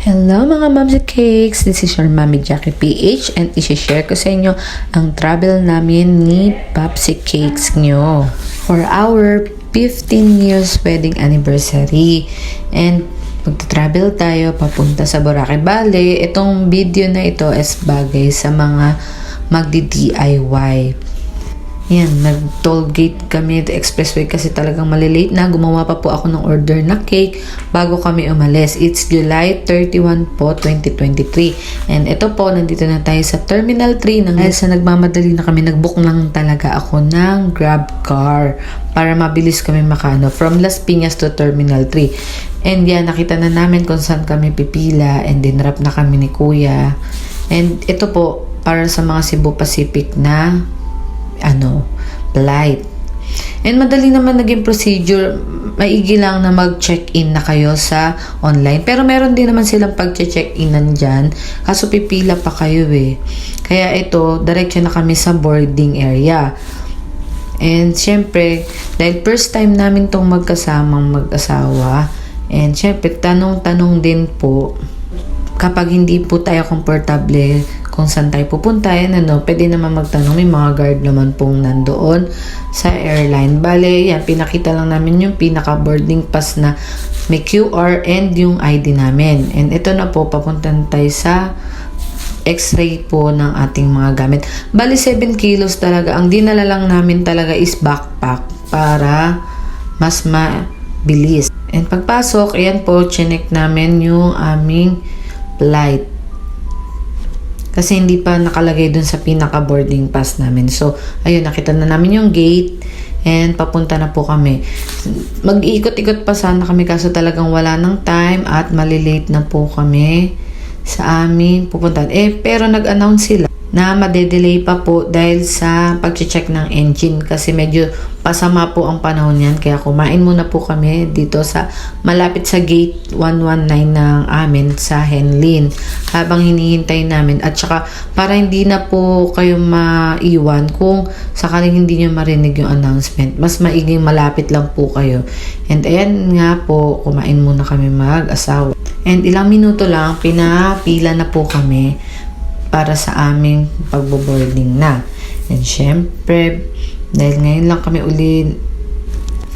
Hello mga Momsy Cakes! This is your Mommy Jackie PH and isi-share ko sa inyo ang travel namin ni Popsy Cakes nyo for our 15 years wedding anniversary. And magta-travel tayo papunta sa Boracay. Bale, itong video na ito is bagay sa mga magdi-DIY. Yan, nag-toll gate kami at expressway kasi talagang malilate na. Gumawa pa po ako ng order na cake bago kami umalis. It's July 31 po, 2023. And ito po, nandito na tayo sa Terminal 3. Dahil sa nagmamadali na kami, nagbook lang talaga ako ng Grab car para mabilis kami makano from Las Piñas to Terminal 3. And yan, nakita na namin kung saan kami pipila and dinrap na kami ni Kuya. And ito po, para sa mga Cebu Pacific na flight. And madali naman naging procedure. Maigi lang na mag-check-in na kayo sa online. Pero meron din naman silang pag-check-inan dyan. Kaso pipila pa kayo eh. Kaya ito, diretso na kami sa boarding area. And syempre, dahil first time namin tong magkasamang mag-asawa. And syempre, tanong-tanong din po, kapag hindi po tayo komportable kung saan tayo pupunta, pwede naman magtanong. May mga guard naman pong nandoon sa airline. Bale, yan, pinakita lang namin yung pinaka-boarding pass na may QR and yung ID namin. And ito na po, papunta na tayo sa x-ray po ng ating mga gamit. Bale, 7 kilos talaga. Ang dinala lang namin talaga is backpack para mas mabilis. And pagpasok, ayan po, chinek namin yung aming flight. Kasi hindi pa nakalagay dun sa pinaka-boarding pass namin. So, ayun, nakita na namin yung gate and papunta na po kami. Mag-iikot-ikot pa sana kami kaso talagang wala ng time at malilate na po kami sa aming pupuntahan. Pero nag-announce sila na madedelay pa po dahil sa pag-check ng engine kasi medyo pasama po ang panahon yan. Kaya kumain muna po kami dito sa malapit sa gate 119 ng amin sa Henlin habang hinihintay namin. At saka para hindi na po kayo maiwan kung sakaling hindi nyo marinig yung announcement, mas maiging malapit lang po kayo. And ayan nga po, kumain muna kami mag-asawa. And ilang minuto lang, pinapila na po kami para sa aming pagbo-boarding na. And syempre, dahil ngayon lang kami uli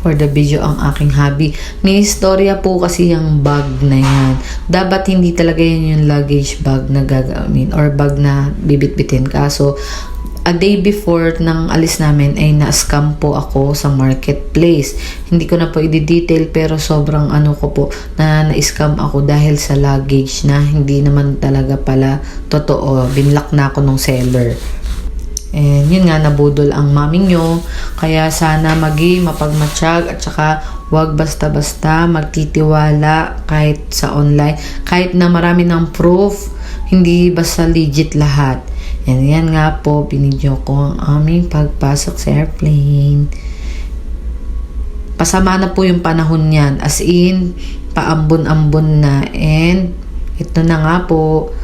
for the video ang aking hobby. May istorya po kasi yung bag na yan. Dapat hindi talaga yan yung luggage bag na gagamit or bag na bibitbitin ka. So, a day before ng alis namin ay na-scam po ako sa marketplace. Hindi ko na po i-detail pero sobrang ko po na na-scam ako dahil sa luggage na hindi naman talaga pala totoo. Binlock na ako ng seller. And yun nga, nabudol ang mami nyo. Kaya sana mapagmatsyag at saka wag basta-basta magtitiwala kahit sa online. Kahit na marami ng proof, hindi basta legit lahat. And yan nga po, binidyo ko ang aming pagpasok sa airplane. Pasama na po yung panahon yan. As in, paambon-ambon na. And ito na nga po,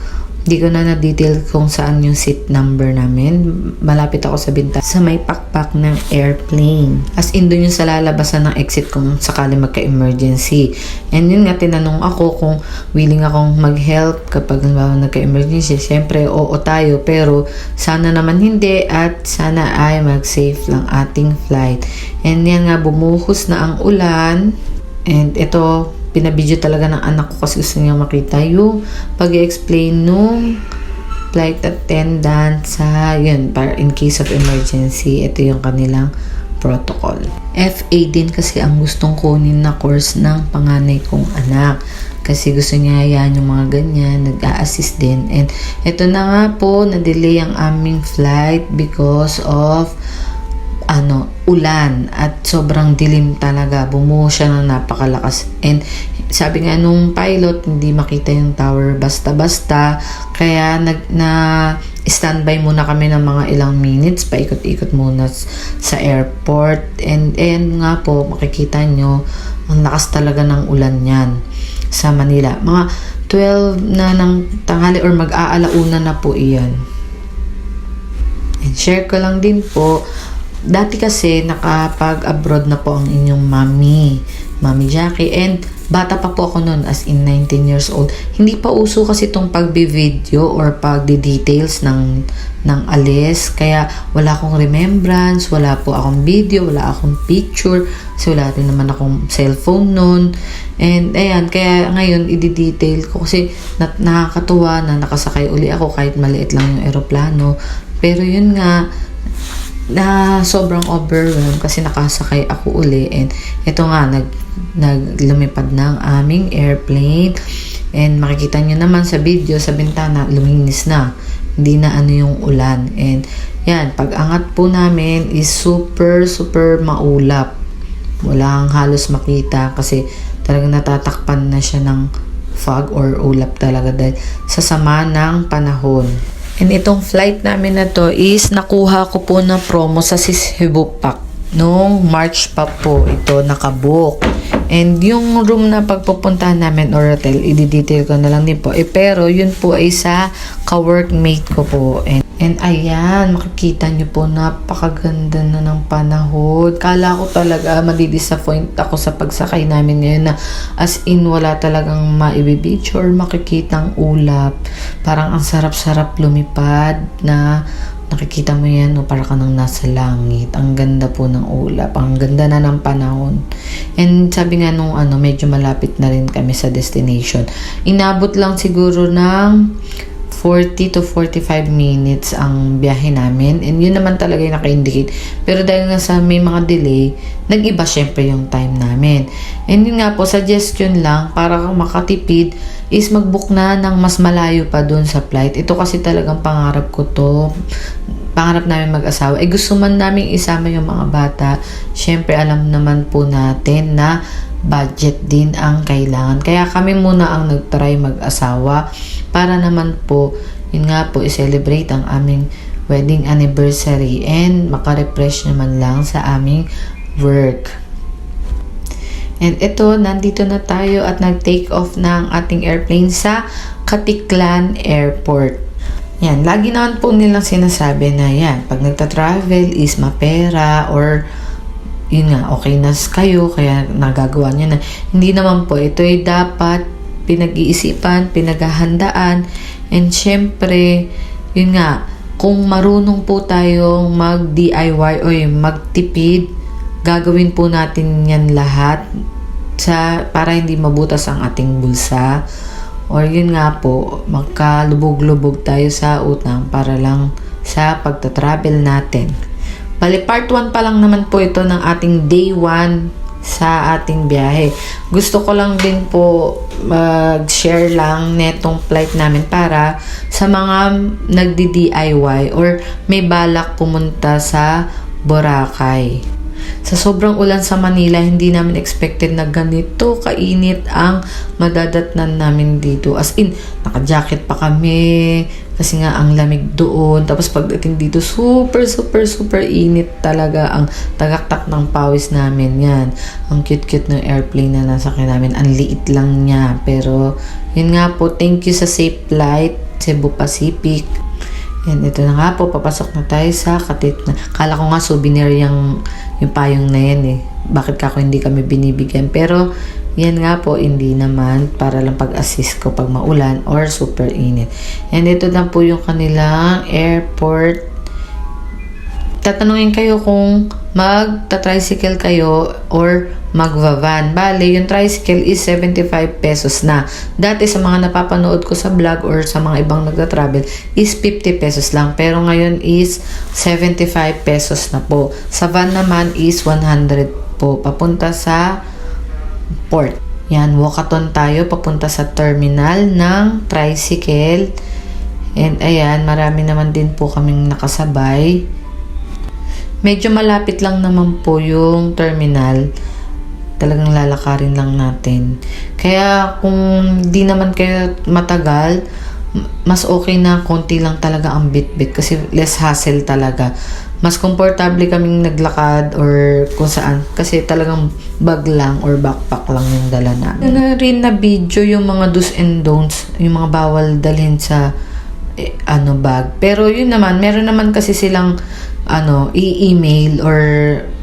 hindi ko na na-detail kung saan yung seat number namin. Malapit ako sa bintana sa may pakpak ng airplane. As in, doon yung sa lalabasan ng exit kung sakali magka-emergency. And yun nga, tinanong ako kung willing akong mag-help kapag nagka-emergency. Siyempre, oo tayo. Pero sana naman hindi at sana ay mag-safe lang ating flight. And yan nga, bumuhos na ang ulan. And ito, pinabidyo talaga ng anak ko kasi gusto niya makita yung pag-explain nung flight attendant sa yun, para in case of emergency. Ito yung kanilang protocol. FA din kasi ang gustong kunin na course ng panganay kong anak. Kasi gusto niya yan, yung mga ganyan, nag-a-assist din. And ito na nga po, na-delay ang aming flight because of ulan at sobrang dilim talaga. Bumuho siya ng napakalakas. And sabi nga nung pilot, hindi makita yung tower basta-basta. Kaya standby muna kami ng mga ilang minutes. Paikot-ikot muna sa airport. And nga po, makikita nyo, ang lakas talaga ng ulan yan sa Manila. Mga 12 na ng tanghali or mag-aalauna na po iyan. And share ko lang din po, dati kasi nakapag-abroad na po ang inyong Mami Jackie, and Bata pa po ako noon, as in 19 years old. Hindi pa uso kasi itong pagbi-video or pagdi-details ng alis. Kaya wala akong remembrance, wala po akong video, wala akong picture. Kasi wala rin naman akong cellphone noon. And ayan, kaya ngayon i-detail ko kasi nakakatuwa na nakasakay uli ako kahit maliit lang yung eroplano. Pero yun nga, na sobrang overwhelmed kasi nakasakay ako uli, and ito nga naglumipad na ang aming airplane, and makikita nyo naman sa video sa bintana luminis na, hindi na ano yung ulan. And yan, pag angat po namin is super maulap, walang halos makita kasi talagang natatakpan na siya ng fog or ulap talaga dahil sa sama ng panahon. And itong flight namin na to is nakuha ko po na promo sa Cebu Pack. Nung March pa po ito nakabook. And yung room na pagpupuntahan namin or hotel, i-detail ko na lang din po. Pero yun po ay sa ka-workmate ko po. And ayan, makikita nyo po, napakaganda na ng panahon. Kala ko talaga madidisappoint ako sa pagsakay namin ngayon na as in wala talagang maibibidyo or makikitang ulap. Parang ang sarap-sarap lumipad na nakikita mo yan, no, para ka nang nasa langit. Ang ganda po ng ulap. Ang ganda na ng panahon. And sabi nga nung medyo malapit na rin kami sa destination. Inabot lang siguro ng 40 to 45 minutes ang biyahe namin. And yun naman talaga yung naka-indicate. Pero dahil nga sa may mga delay, nag-iba syempre yung time namin. And yun nga po, suggestion lang, para makatipid, is mag-book na ng mas malayo pa dun sa flight. Ito kasi talagang pangarap ko to. Pangarap namin mag-asawa. Gusto man namin isama yung mga bata. Syempre, alam naman po natin na budget din ang kailangan. Kaya kami muna ang nag-try mag-asawa para naman po, yun nga po, i-celebrate ang aming wedding anniversary and maka-refresh naman lang sa aming work. And ito, nandito na tayo at nag-take off na ang ating airplane sa Katiklan Airport. Yan, lagi naman po nilang sinasabi na yan, pag nagta-travel is mapera or yun nga, okay na kayo, kaya nagagawa nyo na. Hindi naman po, ito ay dapat pinag-iisipan, pinaghahandaan, and syempre, yun nga, kung marunong po tayong mag-DIY o magtipid, gagawin po natin yan lahat para hindi mabutas ang ating bulsa. Or yun nga po, magkalubog-lubog tayo sa utang para lang sa pagta-travel natin. Bali, part 1 pa lang naman po ito ng ating day 1 sa ating biyahe. Gusto ko lang din po mag-share lang netong flight namin para sa mga nagdi-DIY or may balak pumunta sa Boracay. Sa sobrang ulan sa Manila, hindi namin expected na ganito kainit ang madadatnan namin dito. As in, naka-jacket pa kami kasi nga ang lamig doon. Tapos pagdating dito, super init talaga ang tagaktak ng pawis namin. Yan, ang cute ng airplane na nasakyan namin. Ang liit lang niya. Pero, yun nga po, thank you sa safe flight, Cebu Pacific. And ito na nga po, papasok na tayo sa Katiklan. Kala ko nga souvenir yung payong na yan eh. Bakit kako hindi kami binibigyan? Pero yan nga po, hindi naman, para lang pag-assist ko pag maulan or super init. And ito na po yung kanilang airport. Tatanungin kayo kung magta-tricycle kayo or magva-van. Bale, yung tricycle is 75 pesos na. Dati sa mga napapanood ko sa vlog or sa mga ibang nagta-travel is 50 pesos lang. Pero ngayon is 75 pesos na po. Sa van naman is 100 po. Papunta sa port. Yan, walkathon tayo papunta sa terminal ng tricycle. And ayan, marami naman din po kaming nakasabay. Medyo malapit lang naman po yung terminal. Talagang lalakarin lang natin. Kaya kung di naman kayo matagal, mas okay na konti lang talaga ang bit-bit kasi less hassle talaga. Mas komportable kaming naglakad or kung saan kasi talagang bag lang or backpack lang yung dala namin. Na rin na video yung mga do's and don'ts, yung mga bawal dalhin sa bag. Pero yun naman, meron naman kasi silang i-email or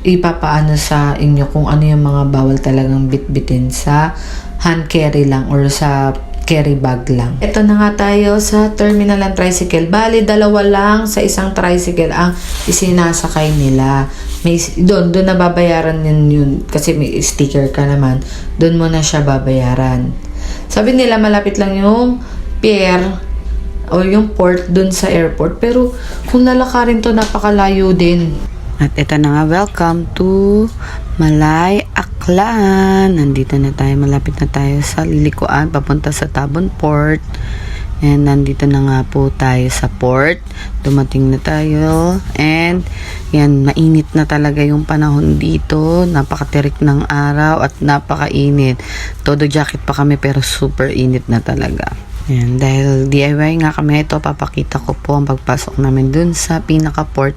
ipapaano sa inyo kung ano yung mga bawal talagang bitbitin sa hand carry lang or sa carry bag lang. Ito na nga tayo sa terminal ng tricycle. Bali, dalawa lang sa isang tricycle ang isinasakay nila. Doon na babayaran yun kasi may sticker ka naman. Doon mo na siya babayaran. Sabi nila malapit lang yung pier o yung port doon sa airport. Pero kung lalakarin to, napakalayo din. At ito na nga, welcome to Malay Aklan. Nandito na tayo, malapit na tayo sa lilikuan, papunta sa Tabon Port. And nandito na nga po tayo sa port. Dumating na tayo. And yan, mainit na talaga yung panahon dito. Napakatirik ng araw at napakainit. Todo jacket pa kami pero super init na talaga. Yan, dahil DIY nga kami, ito papakita ko po ang pagpasok namin dun sa pinaka-port.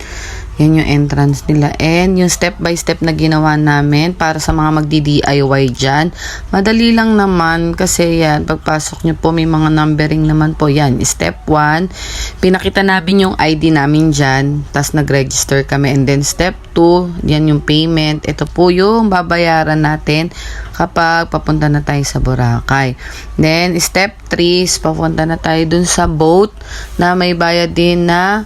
Yan yung entrance nila. And yung step by step na ginawa namin para sa mga magdi-DIY dyan. Madali lang naman kasi yan, pagpasok nyo po may mga numbering naman po. Yan, step 1, pinakita namin yung ID namin dyan. Tapos nag-register kami. And then step 2, yan yung payment. Ito po yung babayaran natin kapag papunta na tayo sa Boracay. Then step 3, papunta na tayo dun sa boat na may bayad din na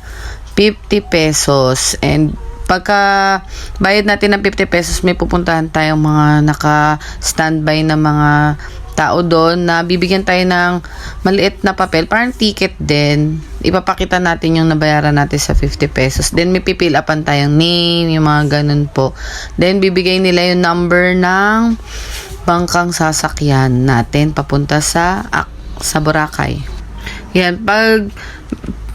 50 pesos. And pagka bayad natin ng 50 pesos, may pupuntahan tayong mga naka-standby na mga tao doon na bibigyan tayo ng maliit na papel, parang ticket din. Ipapakita natin yung nabayaran natin sa 50 pesos. Then may pipil upan tayong name, yung mga ganun po. Then bibigay nila yung number ng bangkang sasakyan natin papunta sa Boracay. Yan, pag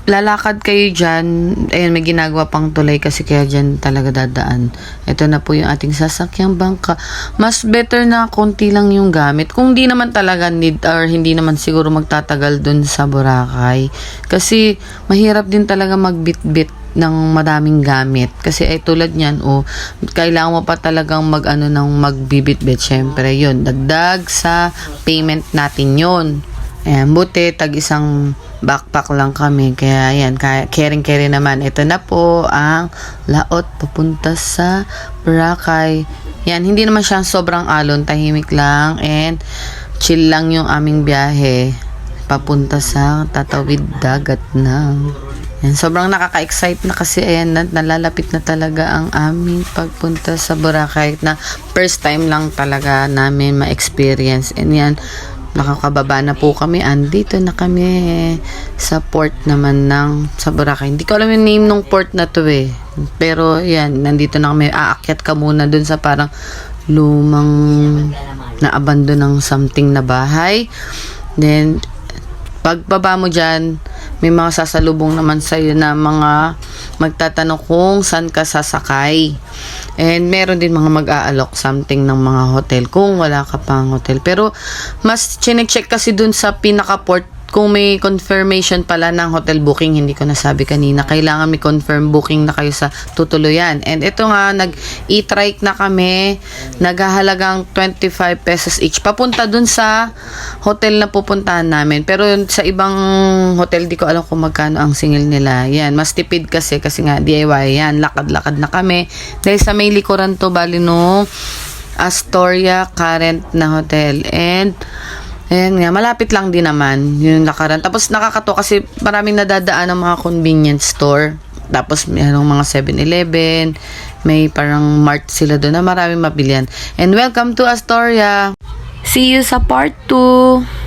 lalakad kayo dyan, ayun, may ginagawa pang tulay kasi kaya dyan talaga dadaan. Ito na po yung ating sasakyang bangka. Mas better na konti lang yung gamit. Kung di naman talaga need or hindi naman siguro magtatagal dun sa Boracay. Kasi mahirap din talaga magbitbit ng madaming gamit. Kasi ay tulad niyan, kailangan mo pa talagang magbibitbit. Syempre, yun. Dagdag sa payment natin yun. Ayan, buti, tag-isang backpack lang kami. Kaya, ayan, caring-carry naman. Ito na po ang laot papunta sa Boracay. Yan, hindi naman siya sobrang alon. Tahimik lang and chill lang yung aming biyahe. Papunta sa tatawid dagat na. Yan, sobrang nakaka-excite na kasi ayan, nalalapit na talaga ang aming pagpunta sa Boracay na first time lang talaga namin ma-experience. And yan, nakakababa na po kami. Andito na kami sa port naman sa Boracay. Hindi ko alam yung name ng port na to eh. Pero yan, nandito na kami. Aakyat ka muna dun sa parang lumang na-abandon ng something na bahay. Then, pagbaba mo dyan, may mga sasalubong naman sa'yo na mga magtatanong kung saan ka sasakay. And meron din mga mag-aalok something ng mga hotel kung wala ka pang hotel. Pero mas chinecheck kasi dun sa pinaka-port kung may confirmation pala ng hotel booking. Hindi ko nasabi kanina, kailangan may confirm booking na kayo sa tutuluyan. And ito nga, nag-e-trike na kami, naghahalagang 25 pesos each papunta dun sa hotel na pupuntahan namin. Pero sa ibang hotel, di ko alam kung magkano ang singil nila. Yan, mas tipid kasi nga DIY. Yan, lakad-lakad na kami dahil sa may likuran to, bali no Astoria Current na hotel. And ayan nga, malapit lang din naman yung lakaran. Tapos nakakatuwa kasi maraming nadadaan ng mga convenience store. Tapos mayroong mga 7-Eleven, may parang mart sila doon na maraming mabilihan. And welcome to Astoria! See you sa part 2!